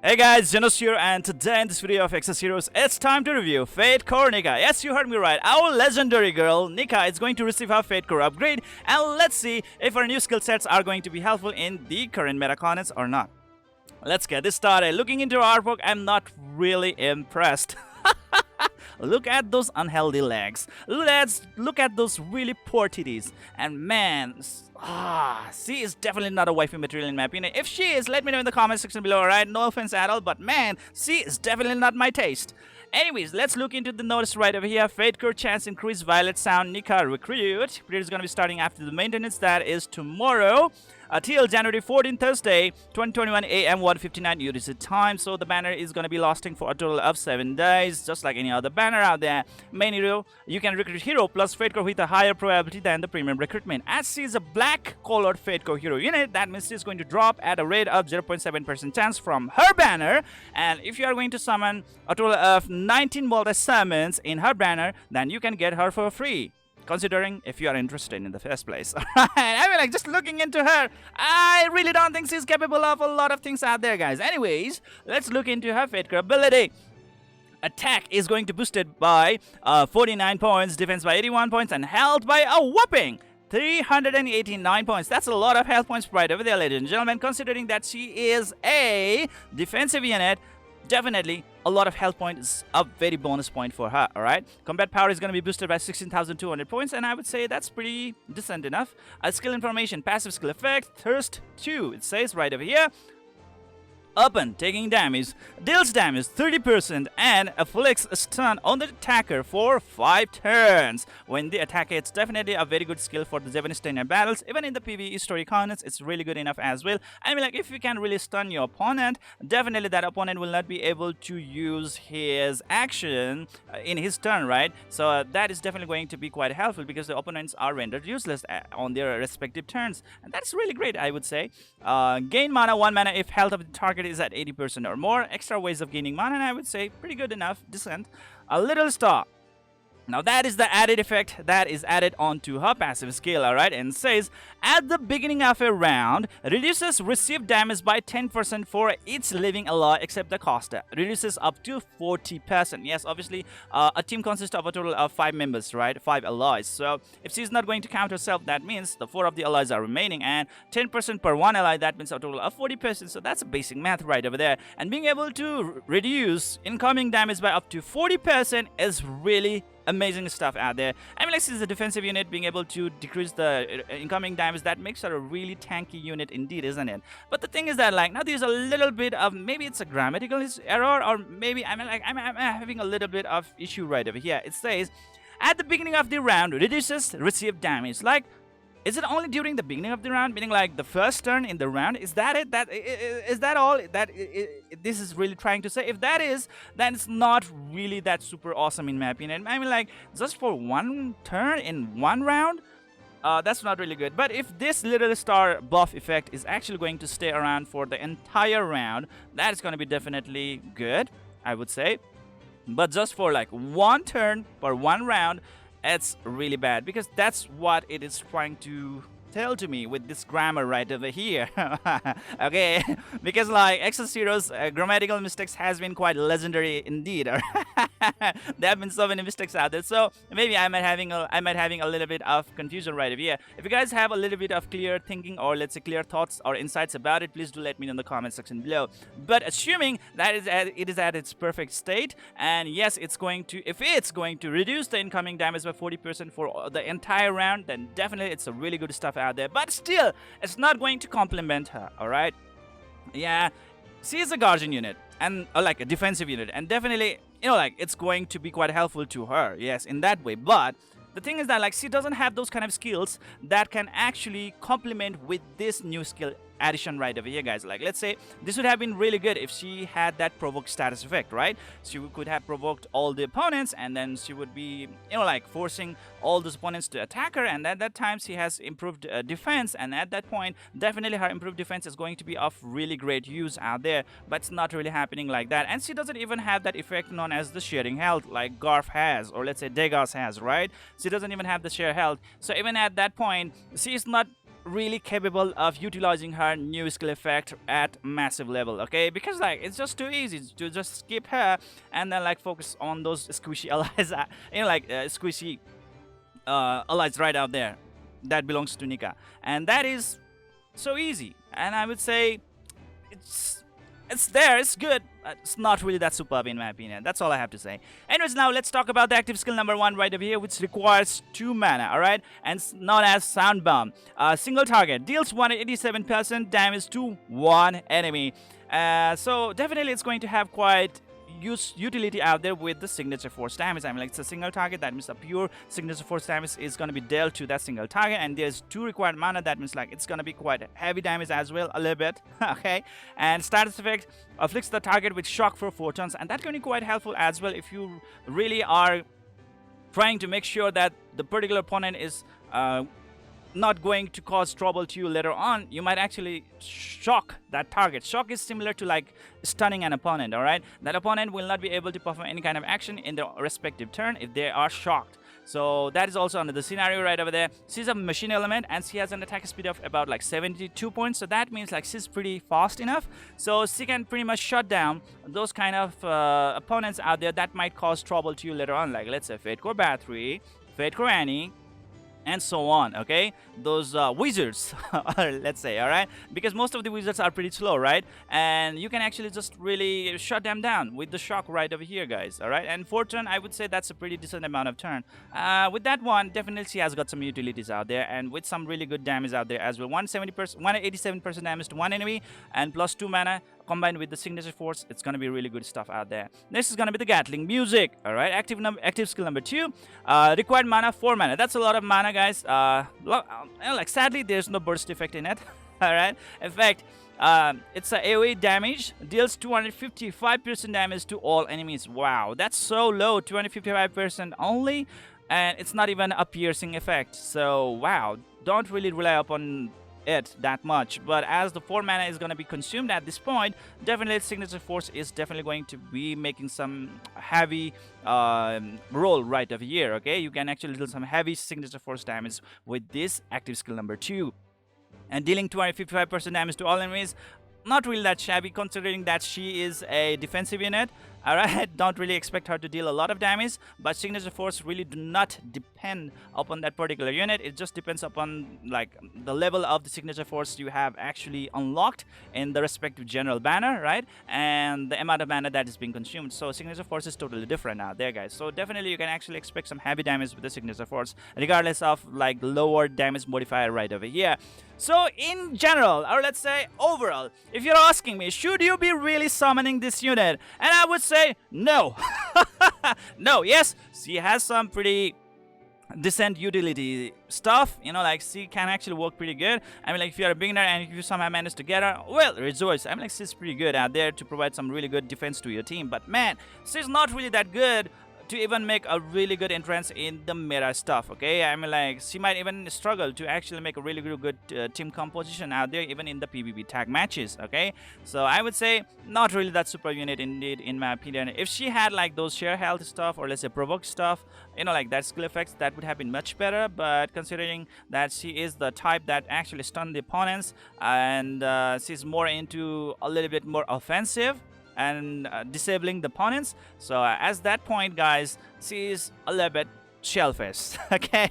Hey guys, Zennosh here, and today in this video of Exos Heroes, it's time to review Fatecore Nika. Yes, you heard me right. Our legendary girl, Nika, is going to receive her Fatecore upgrade, and let's see if her new skill sets are going to be helpful in the current meta content or not. Let's get this started. Looking into her artwork, I'm not really impressed. Look at those unhealthy legs. Look at those really poor titties. And man, she is definitely not a waifu material in my opinion. If she is, let me know in the comment section below, alright? No offense at all, but man, she is definitely not my taste. Anyways, let's look into the notice right over here. Fatecore chance increase violet sound Nika recruit. Period is going to be starting after the maintenance. That is tomorrow till January 14, Thursday, 2021 AM 1:59 UTC time. So the banner is going to be lasting for a total of 7 days, just like any other banner out there. Main hero, you can recruit hero plus Fatecore with a higher probability than the premium recruitment. As she is a black colored Fatecore hero unit, that means she's going to drop at a rate of 0.7% chance from her banner. And if you are going to summon a total of 19 multi-summons in her banner, then you can get her for free, considering if you are interested in the first place. Alright, I mean, like, just looking into her, I really don't think she's capable of a lot of things out there, guys. Anyways, let's look into her Fatecore ability. Attack is going to boost it by 49 points, defense by 81 points, and health by a whopping 389 points. That's a lot of health points right over there, ladies and gentlemen. Considering that she is a defensive unit, definitely a lot of health points is a very bonus point for her. Alright, combat power is going to be boosted by 16,200 points, and I would say that's pretty decent enough. Skill information, passive skill effect, thirst 2, it says right over here. Upon taking damage, deals damage 30% and afflicts a stun on the attacker for 5 turns. When the attack hits, definitely a very good skill for the Japanese trainer battles. Even in the PvE story context, it's really good enough as well. I mean, like, if you can really stun your opponent, definitely that opponent will not be able to use his action in his turn, right? So that is definitely going to be quite helpful because the opponents are rendered useless on their respective turns, and that's really great, I would say. Gain mana 1 mana if health of the target is at 80% or more. Extra ways of gaining mana, and I would say pretty good enough, decent. A little star. Now that is the added effect that is added onto her passive skill, alright, and says at the beginning of a round, reduces received damage by 10% for each living ally except the caster. Reduces up to 40%. Yes, obviously, a team consists of a total of 5 members, right? 5 allies. So if she's not going to count herself, that means the 4 of the allies are remaining, and 10% per 1 ally, that means a total of 40%. So that's a basic math right over there. And being able to reduce incoming damage by up to 40% is really amazing stuff out there. I mean, like, since the defensive unit being able to decrease the incoming damage, that makes her a really tanky unit indeed, isn't it? But the thing is that, like, now there's a little bit of, maybe it's a grammatical error, or maybe I'm having a little bit of issue right over here. It says at the beginning of the round reduces received damage. Like, is it only during the beginning of the round, meaning like the first turn in the round? Is that it? Is that all that this is really trying to say? If that is, then it's not really that super awesome in my opinion. I mean, like, just for 1 turn in 1 round, that's not really good. But if this little star buff effect is actually going to stay around for the entire round, that is going to be definitely good, I would say. But just for like 1 turn per 1 round, it's really bad, because that's what it is trying to tell to me with this grammar right over here. Okay, because like Exos Heroes grammatical mistakes has been quite legendary indeed. There have been so many mistakes out there, so maybe I might having a little bit of confusion right over here. If you guys have a little bit of clear thinking, or let's say clear thoughts or insights about it, please do let me know in the comment section below. But assuming that it is at its perfect state, and yes, if it's going to reduce the incoming damage by 40% for the entire round, then definitely it's a really good stuff out there. But still, it's not going to complement her. All right, yeah, she is a guardian unit, and like a defensive unit, and definitely, you know, like, it's going to be quite helpful to her, yes, in that way. But the thing is that, like, she doesn't have those kind of skills that can actually complement with this new skill addition right over here, guys. Like, let's say this would have been really good if she had that provoke status effect, right? She could have provoked all the opponents, and then she would be, you know, like, forcing all those opponents to attack her, and at that time she has improved defense, and at that point definitely her improved defense is going to be of really great use out there. But it's not really happening like that, and she doesn't even have that effect known as the sharing health like Garf has, or let's say Degas has, right? She doesn't even have the share health. So even at that point, she is not really capable of utilizing her new skill effect at massive level, okay? Because like it's just too easy to just skip her and then like focus on those squishy allies, squishy allies right out there that belongs to Nika, and that is so easy. And I would say it's there, it's good. It's not really that superb in my opinion. That's all I have to say. Anyways, now let's talk about the active skill number 1 right over here, which requires 2 mana, alright? And it's known as Sound Bomb. Single target, deals 187% damage to one enemy. So definitely it's going to have quite utility out there with the signature force damage. I mean, like, it's a single target, that means a pure signature force damage is going to be dealt to that single target, and there's 2 required mana, that means like it's going to be quite heavy damage as well, a little bit. Okay, and status effect afflicts the target with shock for 4 turns, and that's going to be quite helpful as well if you really are trying to make sure that the particular opponent is not going to cause trouble to you later on. You might actually shock that target. Shock is similar to like stunning an opponent, alright? That opponent will not be able to perform any kind of action in their respective turn if they are shocked. So that is also another scenario right over there. She's a machine element and she has an attack speed of about like 72 points. So that means like she's pretty fast enough. So she can pretty much shut down those kind of opponents out there that might cause trouble to you later on. Like let's say Fatecore Battery, Fatecore Annie, and so on, okay? Those wizards, let's say, all right? Because most of the wizards are pretty slow, right? And you can actually just really shut them down with the shock right over here, guys, all right? And 4 turn, I would say that's a pretty decent amount of turn. With that one, definitely she has got some utilities out there, and with some really good damage out there as well. 187% damage to one enemy, and plus 2 mana, combined with the signature force, it's gonna be really good stuff out there. Next is gonna be the Gatling music. All right, active skill number 2, required mana 4 mana. That's a lot of mana, guys. Like sadly, there's no burst effect in it. All right, in fact, it's a AoE damage, deals 255% damage to all enemies. Wow, that's so low, 255% only, and it's not even a piercing effect. So wow, don't really rely upon it that much. But as the 4 mana is going to be consumed at this point, definitely signature force is definitely going to be making some heavy roll right over here. Okay, you can actually deal some heavy signature force damage with this active skill number 2, and dealing 255% damage to all enemies. Not really that shabby considering that she is a defensive unit. Alright, don't really expect her to deal a lot of damage, but signature force really do not depend upon that particular unit. It just depends upon like the level of the signature force you have actually unlocked in the respective general banner, right? And the amount of mana that is being consumed. So signature force is totally different out there, guys. So definitely you can actually expect some heavy damage with the signature force, regardless of like lower damage modifier right over here. So in general, or let's say overall, if you're asking me, should you be really summoning this unit? And I would say no. No, yes, she has some pretty decent utility stuff, you know, like she can actually work pretty good. I mean, like if you're a beginner and if you somehow manage to get her, well, rejoice. I mean, like she's pretty good out there to provide some really good defense to your team. But man, she's not really that good to even make a really good entrance in the meta stuff, okay? I mean, like she might even struggle to actually make a really good team composition out there, even in the PvP tag matches, okay? So I would say not really that super unit indeed, in my opinion. If she had like those share health stuff, or let's say provoke stuff, you know, like that skill effects, that would have been much better. But considering that she is the type that actually stun the opponents, and she's more into a little bit more offensive and disabling the opponents, so as that point, guys, she's a little bit shellfish. Okay,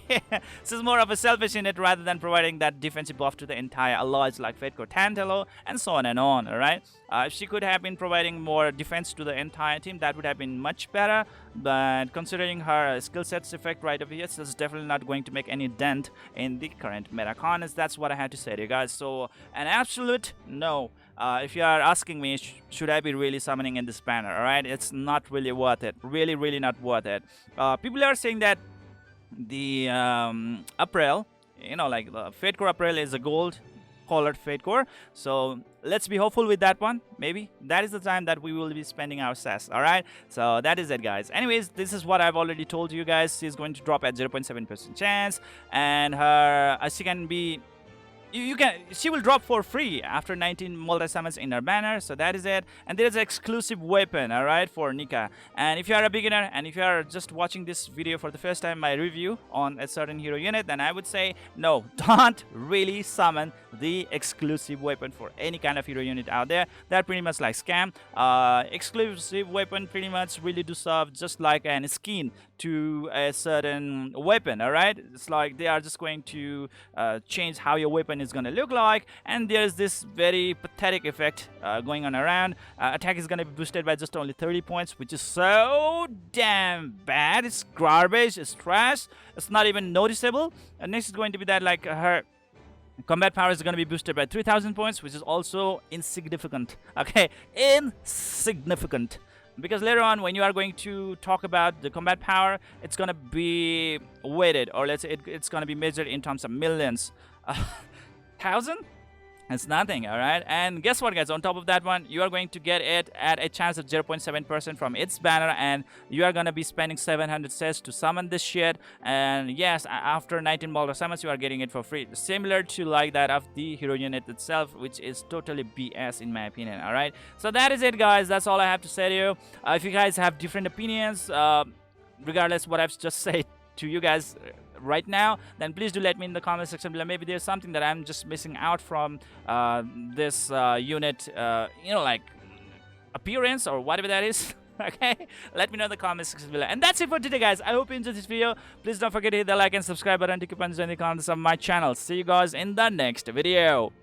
she's more of a selfish unit rather than providing that defensive buff to the entire allies like Fatecore Tantalo and so on and on. All right, if she could have been providing more defense to the entire team, that would have been much better. But considering her skill sets effect right over here, she's definitely not going to make any dent in the current meta cons. That's what I had to say to you guys. So an absolute no. If you are asking me, should I be really summoning in this banner, alright, it's not really worth it. Really not worth it. People are saying that the April, you know, like the Fatecore April is a gold colored Fatecore. So let's be hopeful with that one. Maybe that is the time that we will be spending our sass. Alright, so that is it, guys. Anyways, this is what I've already told you guys. She's going to drop at 0.7% chance, and her she can be she will drop for free after 19 multi-summons in her banner. So that is it. And there is an exclusive weapon, all right, for Nika. And if you are a beginner and if you are just watching this video for the first time, my review on a certain hero unit, then I would say no, don't really summon the exclusive weapon for any kind of hero unit out there. They're pretty much like scam. Exclusive weapon pretty much really do serve just like an skin to a certain weapon, all right? It's like they are just going to change how your weapon is going to look like, and there's this very pathetic effect going on around. Attack is going to be boosted by just only 30 points, which is so damn bad. It's garbage, it's trash, it's not even noticeable. And next is going to be that like her combat power is going to be boosted by 3000 points, which is also insignificant. Okay, insignificant. Because later on, when you are going to talk about the combat power, it's going to be weighted, or let's say it's going to be measured in terms of millions. 1,000? It's nothing, all right? And guess what, guys? On top of that one, you are going to get it at a chance of 0.7% from its banner, and you are going to be spending 700 sets to summon this shit. And yes, after 19 Balder summons, you are getting it for free. Similar to like that of the hero unit itself, which is totally BS in my opinion, all right? So that is it, guys. That's all I have to say to you. If you guys have different opinions, regardless what I've just said to you guys right now, then please do let me in the comment section below. Maybe there's something that I'm just missing out from this unit, you know, like appearance or whatever that is. Okay, let me know in the comment section below. And that's it for today, guys. I hope you enjoyed this video. Please don't forget to hit the like and subscribe button to keep on joining the comments of my channel. See you guys in the next video.